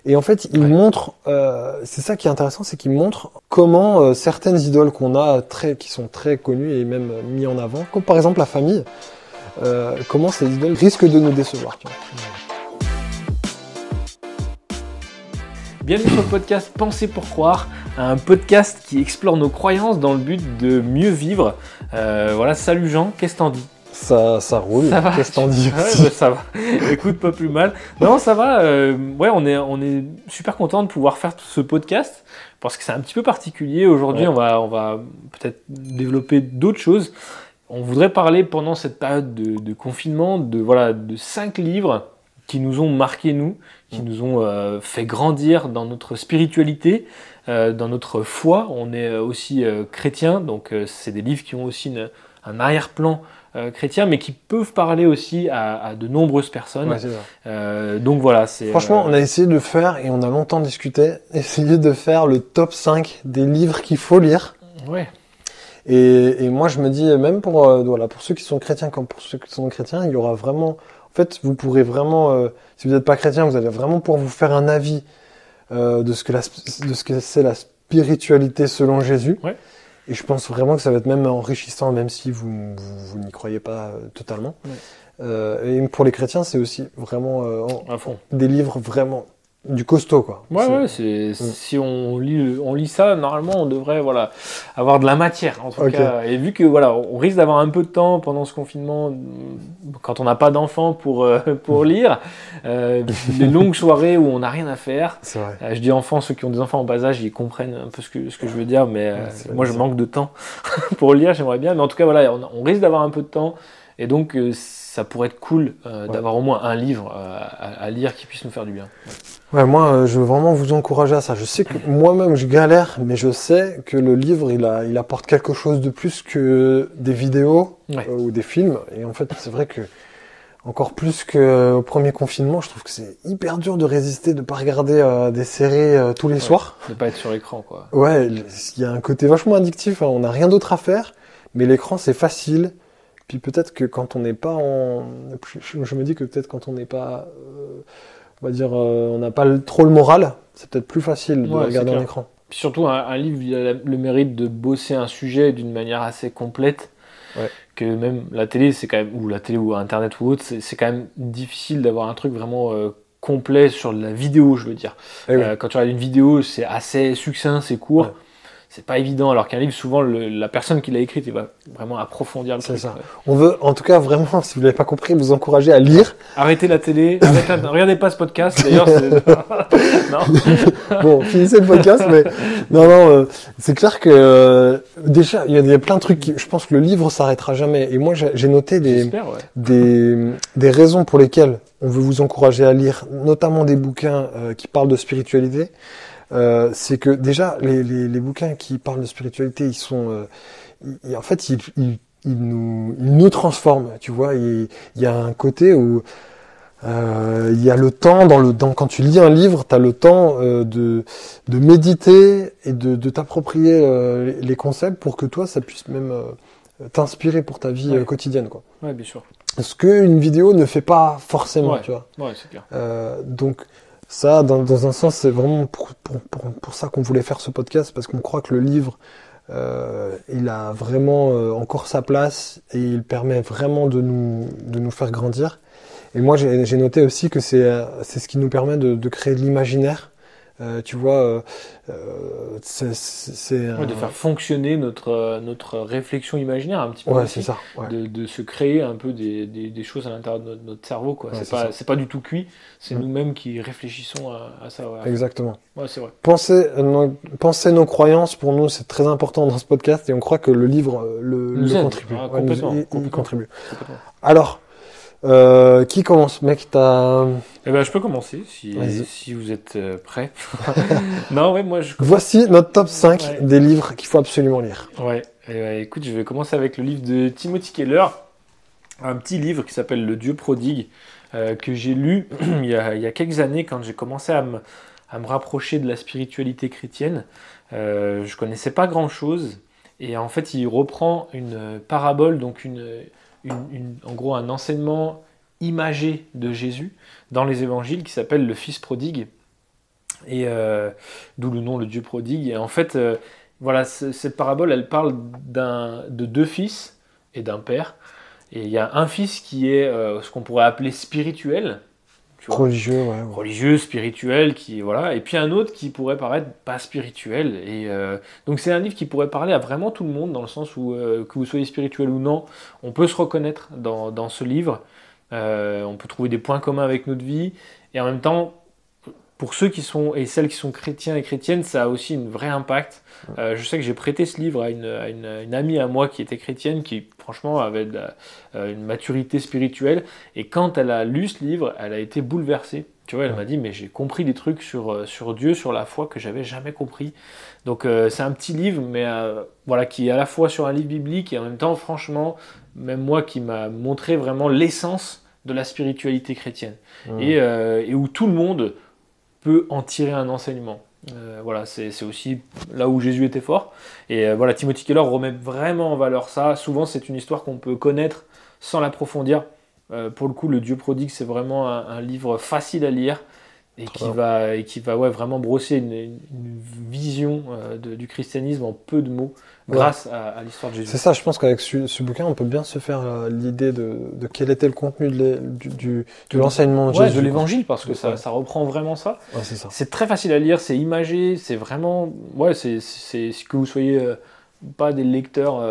Et en fait, il montre, c'est ça qui est intéressant, c'est qu'il montre comment certaines idoles qu'on a qui sont très connues et même mis en avant, comme par exemple la famille, comment ces idoles risquent de nous décevoir. Tu vois. Bienvenue sur le podcast Penser pour croire, un podcast qui explore nos croyances dans le but de mieux vivre. Voilà, salut Jean, qu'est-ce que t'en dis ? Ça roule, ça va. Qu'est-ce que t'en dis Ouais, bah, ça va, écoute, pas plus mal. Non, ça va, ouais, on est super content de pouvoir faire ce podcast, parce que c'est un petit peu particulier. Aujourd'hui, on va peut-être développer d'autres choses. On voudrait parler pendant cette période de confinement de 5 livres qui nous ont marqués, nous, qui nous ont fait grandir dans notre spiritualité, dans notre foi. On est aussi chrétien, donc c'est des livres qui ont aussi un arrière-plan chrétien, mais qui peuvent parler aussi à de nombreuses personnes. Ouais, c'est ça. Donc voilà, c'est... Franchement, on a essayé de faire, et on a longtemps discuté, essayer de faire le top 5 des livres qu'il faut lire. Ouais. Et moi, je me dis, même pour ceux qui sont chrétiens comme pour ceux qui sont chrétiens, il y aura vraiment... En fait, vous pourrez vraiment, si vous n'êtes pas chrétien, vous allez vraiment pouvoir vous faire un avis de ce que c'est la spiritualité selon Jésus. Ouais. Et je pense vraiment que ça va être même enrichissant, même si vous n'y croyez pas totalement. Ouais. Et pour les chrétiens, c'est aussi vraiment à fond. Des livres vraiment du costaud, quoi. Si on lit ça, normalement, on devrait avoir de la matière, en tout cas. Et vu que on risque d'avoir un peu de temps pendant ce confinement, quand on n'a pas d'enfants pour lire, des longues soirées où on n'a rien à faire. C'est vrai. Je dis enfants, ceux qui ont des enfants en bas âge, ils comprennent un peu ce que je veux dire, mais moi, je manque de temps pour lire, j'aimerais bien. Mais en tout cas, on risque d'avoir un peu de temps. Et donc, ça pourrait être cool d'avoir au moins un livre à lire qui puisse nous faire du bien. Ouais, moi, je veux vraiment vous encourager à ça. Je sais que moi-même, je galère, mais je sais que le livre, il apporte quelque chose de plus que des vidéos ou des films. Et en fait, c'est vrai que encore plus qu'au premier confinement, je trouve que c'est hyper dur de résister, de pas regarder des séries tous les soirs. De pas être sur l'écran, quoi. Ouais, il y a un côté vachement addictif. Hein. On n'a rien d'autre à faire, mais l'écran, c'est facile. Puis peut-être que quand on n'est pas je me dis que peut-être quand on n'est pas, on va dire, on n'a pas trop le moral, c'est peut-être plus facile de regarder un écran. Puis surtout, un livre, il a le mérite de bosser un sujet d'une manière assez complète, que même la télé, c'est quand même, ou la télé ou Internet ou autre, c'est quand même difficile d'avoir un truc vraiment complet sur la vidéo, je veux dire. Quand tu regardes une vidéo, c'est assez succinct, c'est court. Ouais. C'est pas évident, alors qu'un livre, souvent, la personne qui l'a écrit, il va vraiment approfondir le truc. C'est ça. On veut, en tout cas, vraiment, si vous l'avez pas compris, vous encourager à lire. Arrêtez la télé, regardez pas ce podcast, d'ailleurs. Non. Bon, finissez le podcast, mais c'est clair que déjà, il y a plein de trucs je pense que le livre s'arrêtera jamais. Et moi, j'ai noté des raisons pour lesquelles on veut vous encourager à lire, notamment des bouquins qui parlent de spiritualité. C'est que déjà les bouquins qui parlent de spiritualité, ils sont en fait ils nous transforment, tu vois. Il y a un côté où il y a le temps quand tu lis un livre, tu as le temps de méditer et de t'approprier les concepts pour que toi ça puisse même t'inspirer pour ta vie quotidienne, quoi. Ouais, bien sûr. Ce qu'une vidéo ne fait pas forcément, tu vois. Ouais, c'est clair. Donc ça, dans un sens, c'est vraiment pour ça qu'on voulait faire ce podcast, parce qu'on croit que le livre, il a vraiment encore sa place et il permet vraiment de nous faire grandir. Et moi, j'ai noté aussi que c'est ce qui nous permet de créer de l'imaginaire. Tu vois, de faire fonctionner notre réflexion imaginaire un petit peu. Ouais, c'est ça. Ouais. De se créer un peu des choses à l'intérieur de notre cerveau, quoi. Ouais, c'est pas du tout cuit, c'est nous-mêmes qui réfléchissons à ça. Ouais. Exactement. Ouais, c'est vrai. Penser nos croyances, pour nous, c'est très important dans ce podcast et on croit que le livre nous contribue. Ah, complètement. Il contribue. Complètement. Alors, qui commence, mec? Je peux commencer si vous êtes prêts. Non, ouais, moi je commence. Voici notre top 5 des livres qu'il faut absolument lire. Ouais, écoute, je vais commencer avec le livre de Timothy Keller, un petit livre qui s'appelle Le Dieu prodigue, que j'ai lu il y a quelques années quand j'ai commencé à me rapprocher de la spiritualité chrétienne. Je connaissais pas grand-chose et en fait il reprend une parabole, donc en gros un enseignement imagé de Jésus dans les évangiles qui s'appelle le Fils prodigue. Et d'où le nom, le Dieu prodigue. Et en fait, voilà, cette parabole, elle parle de deux fils et d'un père. Et il y a un fils qui est ce qu'on pourrait appeler spirituel, tu vois, Religieux, ouais. religieux, spirituel, qui voilà. Et puis un autre qui pourrait paraître pas spirituel. Et donc c'est un livre qui pourrait parler à vraiment tout le monde, dans le sens où que vous soyez spirituel ou non, on peut se reconnaître dans ce livre. On peut trouver des points communs avec notre vie. Et en même temps, pour ceux qui sont et celles qui sont chrétiens et chrétiennes, ça a aussi un vrai impact. Je sais que j'ai prêté ce livre à une amie à moi qui était chrétienne, qui franchement avait une maturité spirituelle. Et quand elle a lu ce livre, elle a été bouleversée. Tu vois, elle m'a dit, mais j'ai compris des trucs sur Dieu, sur la foi que j'avais jamais compris. Donc c'est un petit livre, mais voilà, qui est à la fois sur un livre biblique et en même temps, franchement, même moi, qui m'a montré vraiment l'essence de la spiritualité chrétienne. Et où tout le monde peut en tirer un enseignement. Voilà, c'est aussi là où Jésus était fort. Et voilà, Timothy Keller remet vraiment en valeur ça. Souvent, c'est une histoire qu'on peut connaître sans l'approfondir. Pour le coup, Le Dieu prodigue, c'est vraiment un livre facile à lire et qui va ouais, vraiment brosser une vision du christianisme en peu de mots grâce à l'histoire de Jésus. C'est ça, je pense qu'avec ce bouquin, on peut bien se faire l'idée de quel était le contenu de l'enseignement de Jésus. De l'évangile, parce que ça reprend vraiment ça. Ouais, c'est ça. C'est très facile à lire, c'est imagé, c'est vraiment... Ouais, c'est que vous soyez pas des lecteurs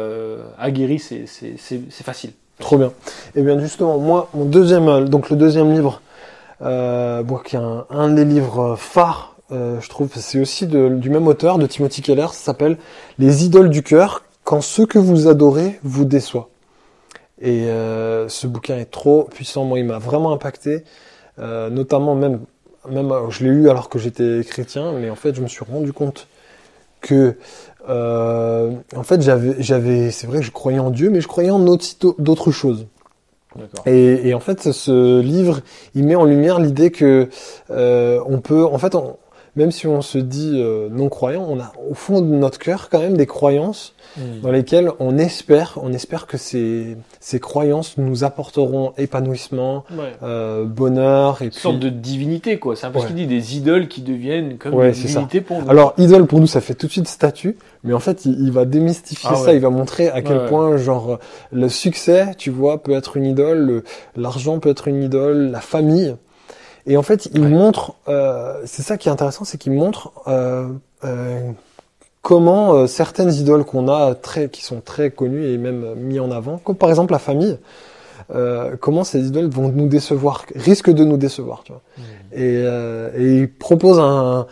aguerris, c'est facile. Trop bien. Et bien justement, moi, le deuxième livre, qui est un des livres phares, je trouve, c'est aussi du même auteur, de Timothy Keller, ça s'appelle « Les idoles du cœur, quand ce que vous adorez vous déçoit ». Et ce bouquin est trop puissant, moi il m'a vraiment impacté, notamment même je l'ai lu alors que j'étais chrétien, mais en fait je me suis rendu compte que en fait c'est vrai que je croyais en Dieu, mais je croyais en d'autres choses. Et en fait, ce livre, il met en lumière l'idée que on peut, en fait, même si on se dit non-croyant, on a au fond de notre cœur quand même des croyances dans lesquelles on espère que ces croyances nous apporteront épanouissement, bonheur, et une sorte de divinité, quoi. C'est un peu ce qu'il dit, des idoles qui deviennent comme des divinités pour nous. Alors, idole pour nous, ça fait tout de suite statue, mais en fait, il va démystifier ça, il va montrer à quel point, genre, le succès, tu vois, peut être une idole, l'argent peut être une idole, la famille. Et en fait, il montre, c'est ça qui est intéressant, c'est qu'il montre comment certaines idoles qu'on a qui sont très connues et même mis en avant, comme par exemple la famille, comment ces idoles vont nous décevoir, risquent de nous décevoir, tu vois. Et il propose un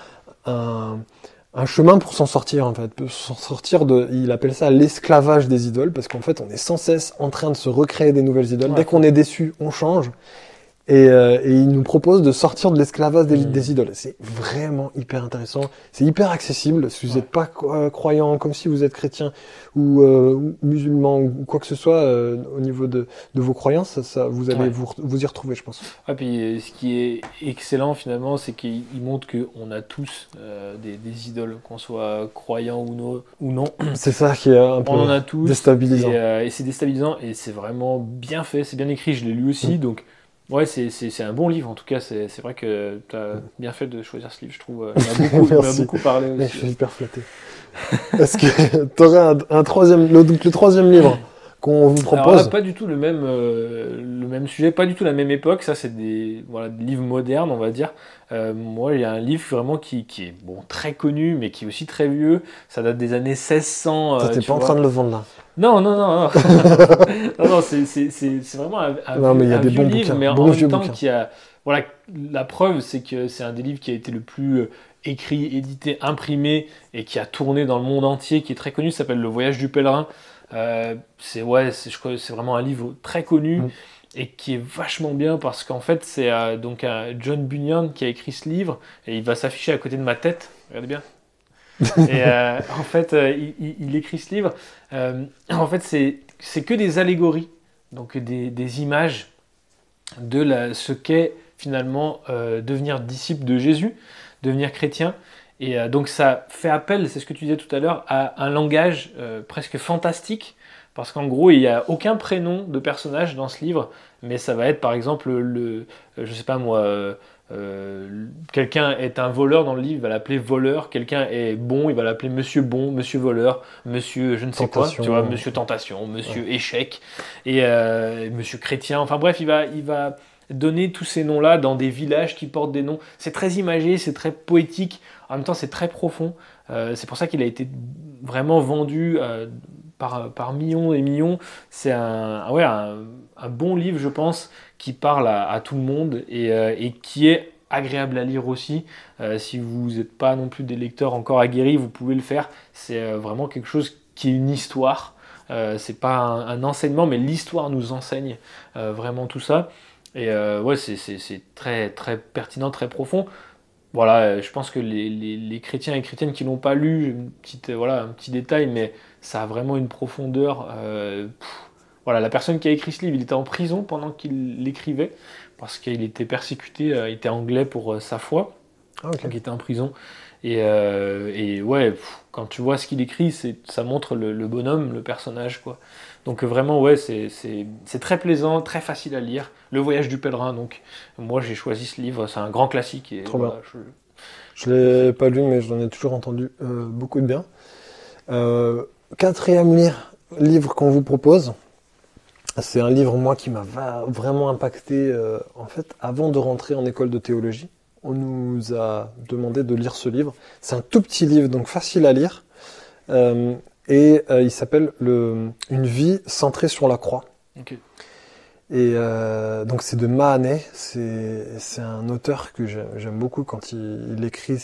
chemin pour s'en sortir, en fait, pour s'en sortir il appelle ça l'esclavage des idoles, parce qu'en fait, on est sans cesse en train de se recréer des nouvelles idoles. Dès qu'on est déçu, on change. Et il nous propose de sortir de l'esclavage des idoles. C'est vraiment hyper intéressant. C'est hyper accessible. Si vous n'êtes pas croyant, comme si vous êtes chrétien ou musulman ou quoi que ce soit au niveau de vos croyances, ça vous allez vous y retrouver, je pense. Ah, puis ce qui est excellent finalement, c'est qu'il montre qu'on a tous des idoles, qu'on soit croyant ou non. C'est ça qui est un peu on en a tous, déstabilisant. Et c'est déstabilisant et c'est vraiment bien fait, c'est bien écrit. Je l'ai lu aussi, donc. Ouais, c'est un bon livre en tout cas, c'est vrai que tu as bien fait de choisir ce livre, je trouve. Il m'a beaucoup parlé aussi. Je suis hyper flatté. Est-ce que tu aurais un troisième, le troisième livre qu'on vous propose? Alors là, pas du tout le même sujet, pas du tout la même époque, ça c'est des livres modernes on va dire. Moi il y a un livre vraiment qui est très connu mais qui est aussi très vieux, ça date des années 1600. T'es pas en train de le vendre là? Non. non, c'est vraiment un vieux livre, mais en même temps qui a... Voilà, la preuve, c'est que c'est un des livres qui a été le plus écrit, édité, imprimé, et qui a tourné dans le monde entier, qui est très connu, ça s'appelle Le Voyage du Pèlerin. Je crois que c'est vraiment un livre très connu, et qui est vachement bien, parce qu'en fait, c'est donc John Bunyan qui a écrit ce livre, et il va s'afficher à côté de ma tête, regardez bien. Et en fait, il écrit ce livre. En fait, c'est que des allégories, donc des images de ce qu'est finalement devenir disciple de Jésus, devenir chrétien. Et donc ça fait appel, c'est ce que tu disais tout à l'heure, à un langage presque fantastique, parce qu'en gros, il n'y a aucun prénom de personnage dans ce livre, mais ça va être par exemple je sais pas moi, quelqu'un est un voleur dans le livre, il va l'appeler voleur. Quelqu'un est bon, il va l'appeler monsieur bon, monsieur voleur, monsieur je ne sais Tentation. quoi, tu vois, monsieur tentation, monsieur échec, et monsieur chrétien. Enfin bref, il va donner tous ces noms-là dans des villages qui portent des noms. C'est très imagé, c'est très poétique, en même temps c'est très profond. C'est pour ça qu'il a été vraiment vendu par millions et millions. C'est un bon livre, je pense, qui parle à tout le monde et qui est agréable à lire aussi. Si vous n'êtes pas non plus des lecteurs encore aguerris, vous pouvez le faire. C'est vraiment quelque chose qui est une histoire. C'est pas un enseignement, mais l'histoire nous enseigne vraiment tout ça. Et c'est très, très pertinent, très profond. Voilà, je pense que les chrétiens et chrétiennes qui l'ont pas lu, un petit détail, mais ça a vraiment une profondeur. Voilà, la personne qui a écrit ce livre, il était en prison pendant qu'il l'écrivait, parce qu'il était persécuté, il était anglais pour sa foi, donc il était en prison. Quand tu vois ce qu'il écrit, ça montre le bonhomme, le personnage, quoi. Donc vraiment, c'est très plaisant, très facile à lire. Le voyage du pèlerin, donc moi j'ai choisi ce livre, c'est un grand classique. Et Trop bien. Je l'ai pas lu, mais j'en ai toujours entendu beaucoup de bien. Quatrième livre qu'on vous propose, c'est un livre, moi, qui m'a vraiment impacté. En fait, avant de rentrer en école de théologie, on nous a demandé de lire ce livre. C'est un tout petit livre, donc facile à lire. Il s'appelle Une vie centrée sur la croix. Okay. Et donc c'est de Mahanet. C'est un auteur que j'aime beaucoup quand il écrit.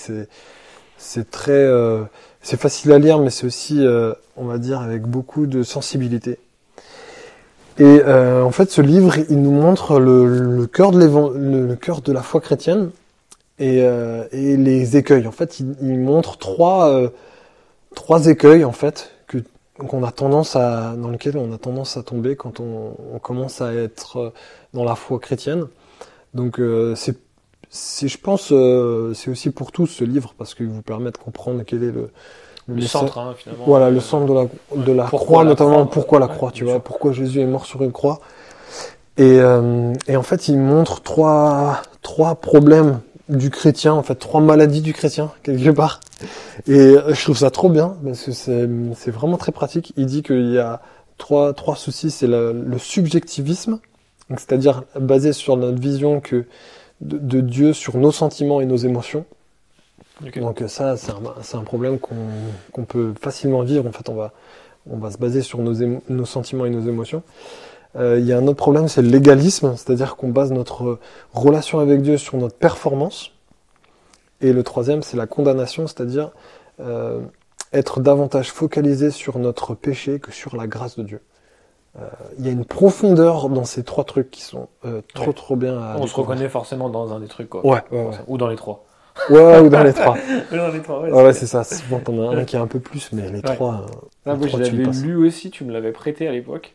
C'est très, c'est facile à lire, mais c'est aussi, on va dire, avec beaucoup de sensibilité. Et en fait, ce livre, il nous montre le cœur de la foi chrétienne et les écueils. En fait, il montre trois écueils en fait dans lesquels on a tendance à tomber quand on commence à être dans la foi chrétienne. Donc je pense, c'est aussi pour tous ce livre parce qu'il vous permet de comprendre quel est le centre, finalement. Voilà, le centre de la croix, notamment pourquoi la croix, tu vois, pourquoi Jésus est mort sur une croix. Et en fait, il montre trois problèmes du chrétien, en fait, trois maladies du chrétien, quelque part. Et je trouve ça trop bien, parce que c'est vraiment très pratique. Il dit qu'il y a trois soucis, c'est le subjectivisme, donc c'est-à-dire basé sur notre vision de Dieu, sur nos sentiments et nos émotions. Okay. Donc ça, c'est un problème qu'on peut facilement vivre. En fait, on va se baser sur nos sentiments et nos émotions. Il y a un autre problème, c'est le légalisme, c'est-à-dire qu'on base notre relation avec Dieu sur notre performance. Et le troisième, c'est la condamnation, c'est-à-dire être davantage focalisé sur notre péché que sur la grâce de Dieu. Il y a une profondeur dans ces trois trucs qui sont trop bien à On se reconnaît forcément dans un des trucs, quoi. Ouais. Ou dans les trois. Ouais, ou dans les trois. C'est ça. Souvent, t'en as un qui est un peu plus, mais les trois. Moi, je l'avais lu aussi, tu me l'avais prêté à l'époque.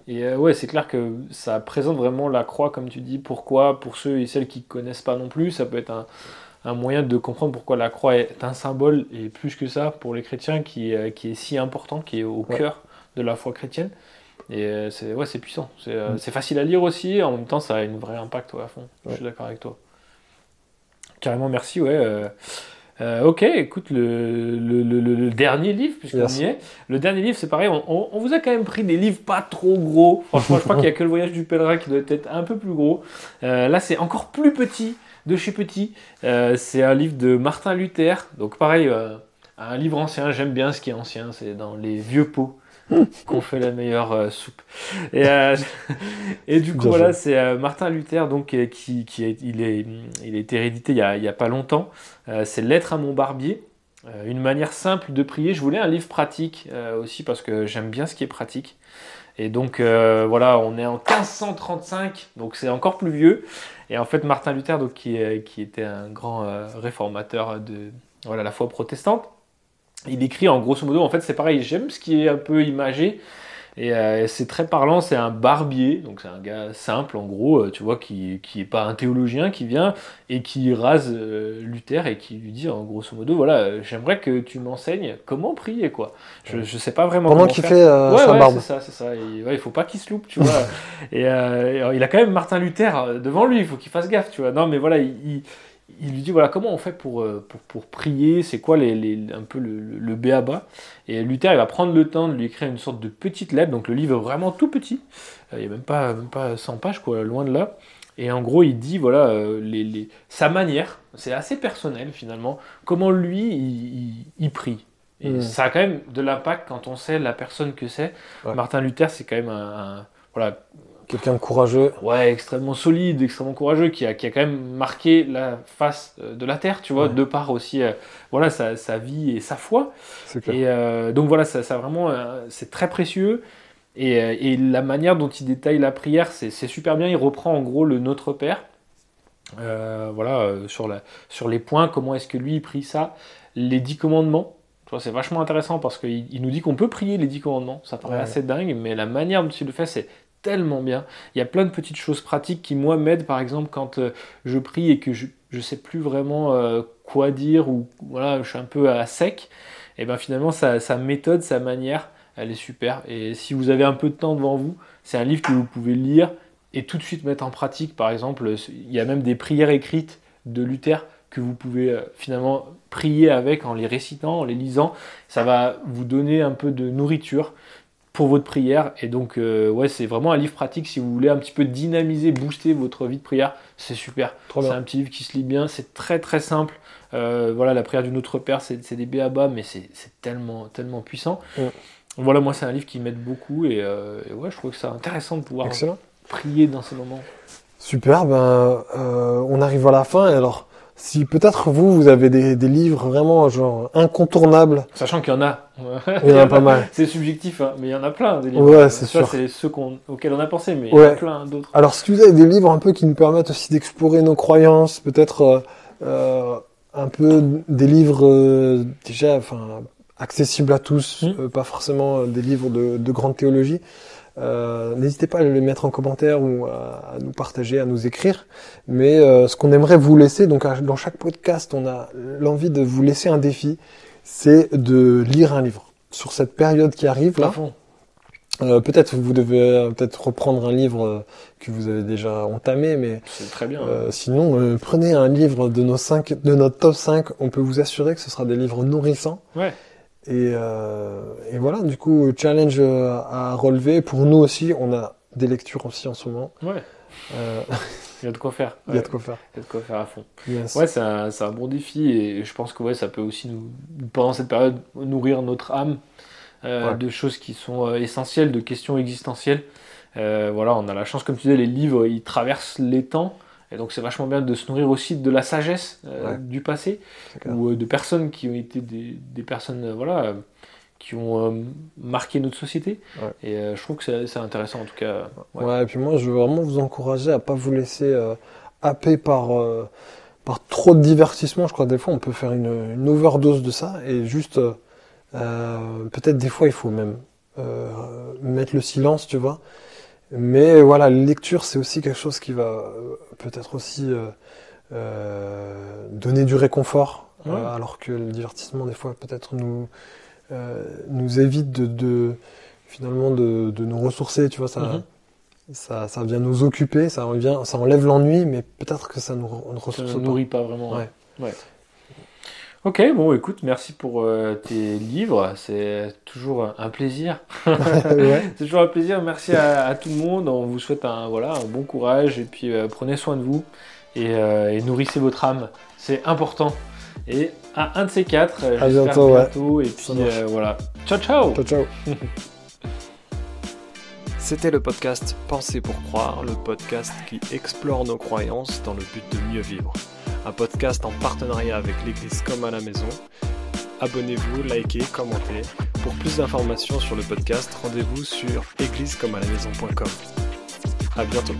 Et c'est clair que ça présente vraiment la croix, comme tu dis. Pourquoi, pour ceux et celles qui ne connaissent pas non plus, ça peut être un moyen de comprendre pourquoi la croix est un symbole, et plus que ça, pour les chrétiens, qui est si important, qui est au cœur de la foi chrétienne. Et c'est puissant. C'est facile à lire aussi, en même temps, ça a un vrai impact à fond. Je suis d'accord avec toi. Carrément, merci, ok, écoute, le dernier livre, puisqu'on y est. Le dernier livre, c'est pareil, on vous a quand même pris des livres pas trop gros. Franchement, je crois qu'il n'y a que le voyage du pèlerin qui doit être un peu plus gros. Là, c'est encore plus petit, de chez petit. C'est un livre de Martin Luther. Donc pareil, un livre ancien, j'aime bien ce qui est ancien, c'est dans les vieux pots qu'on fait la meilleure soupe. Et du coup, voilà, c'est Martin Luther, donc, il a été réédité il y a pas longtemps. C'est Lettre à mon barbier, une manière simple de prier. Je voulais un livre pratique aussi parce que j'aime bien ce qui est pratique. Et donc, voilà, on est en 1535, donc c'est encore plus vieux. Et en fait, Martin Luther, donc, qui était un grand réformateur de la foi protestante, il écrit en grosso modo, en fait c'est pareil, j'aime ce qui est un peu imagé, Et c'est très parlant, c'est un barbier, donc c'est un gars simple en gros, tu vois, qui est pas un théologien, qui vient et qui rase Luther et qui lui dit en grosso modo, voilà, j'aimerais que tu m'enseignes comment prier, quoi. Je sais pas vraiment pendant comment qu'il faire. fait sa barbe. C'est ça. Et, il faut pas qu'il se loupe, tu vois. Et il a quand même Martin Luther devant lui, il faut qu'il fasse gaffe, tu vois. Non, mais voilà, il lui dit voilà comment on fait pour prier, c'est quoi un peu le b.a.-ba. Et Luther il va prendre le temps de lui écrire une sorte de petite lettre, donc le livre est vraiment tout petit, il n'y a même pas 100 pages quoi, loin de là. Et en gros il dit voilà sa manière, c'est assez personnel finalement, comment lui il prie. Et ça a quand même de l'impact quand on sait la personne que c'est. Ouais. Martin Luther c'est quand même voilà. Quelqu'un de courageux. Ouais, extrêmement solide, extrêmement courageux, qui a quand même marqué la face de la terre, tu vois, de par aussi voilà, sa vie et sa foi. C'est clair. Et donc voilà, ça vraiment, c'est très précieux. Et la manière dont il détaille la prière, c'est super bien. Il reprend en gros le Notre Père. Voilà, sur les points, comment est-ce que lui il prie ça. Les 10 commandements. C'est vachement intéressant parce qu'il nous dit qu'on peut prier les 10 commandements. Ça paraît assez dingue, mais la manière dont il le fait, c'est tellement bien. Il y a plein de petites choses pratiques qui, moi, m'aident, par exemple, quand je prie et que je sais plus vraiment quoi dire ou voilà, je suis un peu à sec, et ben finalement, sa méthode, sa manière, elle est super. Et si vous avez un peu de temps devant vous, c'est un livre que vous pouvez lire et tout de suite mettre en pratique. Par exemple, il y a même des prières écrites de Luther que vous pouvez finalement prier avec en les récitant, en les lisant. Ça va vous donner un peu de nourriture pour votre prière. Et donc, ouais, c'est vraiment un livre pratique si vous voulez un petit peu dynamiser, booster votre vie de prière. C'est super. C'est un petit livre qui se lit bien. C'est très, très simple. Voilà, la prière du Notre Père, c'est des b.a.-ba, mais c'est tellement, tellement puissant. Voilà, moi, c'est un livre qui m'aide beaucoup. Et ouais, je trouve que c'est intéressant de pouvoir prier dans ces moments. Super. On arrive à la fin. Et alors, si peut-être vous avez des livres vraiment genre incontournables. Sachant qu'il y en a. Il y en a pas mal. C'est subjectif, hein, mais il y en a plein des livres. Ouais, c'est sûr. C'est ceux auxquels on a pensé, mais il y en a plein d'autres. Alors, si vous avez des livres un peu qui nous permettent aussi d'explorer nos croyances, peut-être un peu des livres déjà accessibles à tous, pas forcément des livres de grande théologie. N'hésitez pas à les mettre en commentaire ou à nous partager, à nous écrire. Mais ce qu'on aimerait vous laisser, donc dans chaque podcast, on a l'envie de vous laisser un défi, c'est de lire un livre. Sur cette période qui arrive là, peut-être vous devez reprendre un livre que vous avez déjà entamé, mais c'est très bien. Sinon, prenez un livre de notre top 5. On peut vous assurer que ce sera des livres nourrissants. Ouais. Et voilà, du coup, challenge à relever. Pour nous aussi, on a des lectures aussi en ce moment. Ouais. Il y a de quoi faire. Il y a de quoi faire. Il y a de quoi faire à fond. Yes. Ouais, c'est un bon défi et je pense que ça peut aussi pendant cette période, nourrir notre âme de choses qui sont essentielles, de questions existentielles. Voilà, on a la chance, comme tu disais, les livres, ils traversent les temps. Et donc c'est vachement bien de se nourrir aussi de la sagesse du passé ou de personnes qui ont été des personnes qui ont marqué notre société. Ouais. Et je trouve que c'est intéressant en tout cas. Ouais, et puis moi je veux vraiment vous encourager à pas vous laisser happer par trop de divertissement. Je crois que des fois on peut faire une overdose de ça et juste peut-être des fois il faut même mettre le silence, tu vois. Mais voilà, la lecture, c'est aussi quelque chose qui va peut-être aussi donner du réconfort, alors que le divertissement, des fois, peut-être nous évite finalement de nous ressourcer, tu vois, ça vient nous occuper, ça enlève l'ennui, mais peut-être que ça nous ressource pas. Ça ne nourrit pas vraiment. Ouais. Ok, bon, écoute, merci pour tes livres, c'est toujours un plaisir. C'est toujours un plaisir, merci à tout le monde, on vous souhaite un bon courage, et puis prenez soin de vous, et nourrissez votre âme, c'est important. Et à un de ces quatre, à bientôt, et puis voilà. Ciao, ciao. Ciao, ciao. C'était le podcast Penser pour croire, le podcast qui explore nos croyances dans le but de mieux vivre. Un podcast en partenariat avec l'église Comme à la Maison. Abonnez-vous, likez, commentez. Pour plus d'informations sur le podcast, rendez-vous sur églisecomealamaison.com. À bientôt.